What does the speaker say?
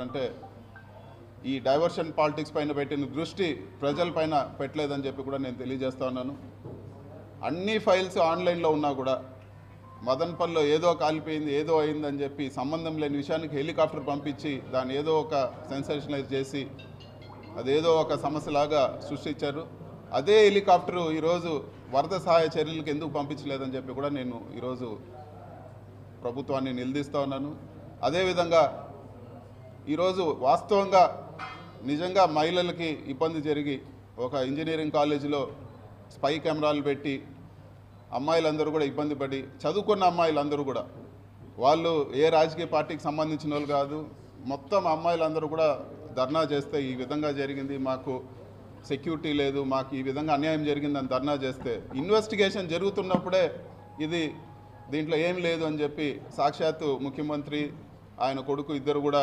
అంటే ఈ diversion politics పైన పెట్టిన దృష్టి ప్రజలపైన పెట్టలేదని చెప్పి కూడా నేను తెలియజేస్తా ఉన్నాను. అన్ని ఫైల్స్ ఆన్లైన్లో ఉన్నా కూడా మదన్పల్లిలో ఏదో కాలిపోయింది ఏదో అయిందని చెప్పి సంబంధం లేని విషయానికి హెలికాప్టర్ పంపించి దాన్ని ఏదో ఒక సెన్సేషనలైజ్ చేసి అదేదో ఒక సమస్యలాగా సృష్టించారు. అదే హెలికాప్టరు ఈరోజు వరద సహాయ చర్యలకు ఎందుకు పంపించలేదని చెప్పి కూడా నేను ఈరోజు ప్రభుత్వాన్ని నిలదీస్తూ ఉన్నాను. అదేవిధంగా ఈరోజు వాస్తవంగా నిజంగా మహిళలకి ఇబ్బంది జరిగి ఒక ఇంజనీరింగ్ కాలేజీలో స్పై కెమెరాలు పెట్టి అమ్మాయిలందరూ కూడా ఇబ్బంది పడి చదువుకున్న అమ్మాయిలందరూ కూడా వాళ్ళు ఏ రాజకీయ పార్టీకి సంబంధించిన వాళ్ళు కాదు, మొత్తం అమ్మాయిలందరూ కూడా ధర్నా చేస్తే ఈ విధంగా జరిగింది, మాకు సెక్యూరిటీ లేదు, మాకు ఈ విధంగా అన్యాయం జరిగిందని ధర్నా చేస్తే ఇన్వెస్టిగేషన్ జరుగుతున్నప్పుడే దీంట్లో ఏం లేదు అని చెప్పి సాక్షాత్తు ముఖ్యమంత్రి ఆయన కొడుకు ఇద్దరు కూడా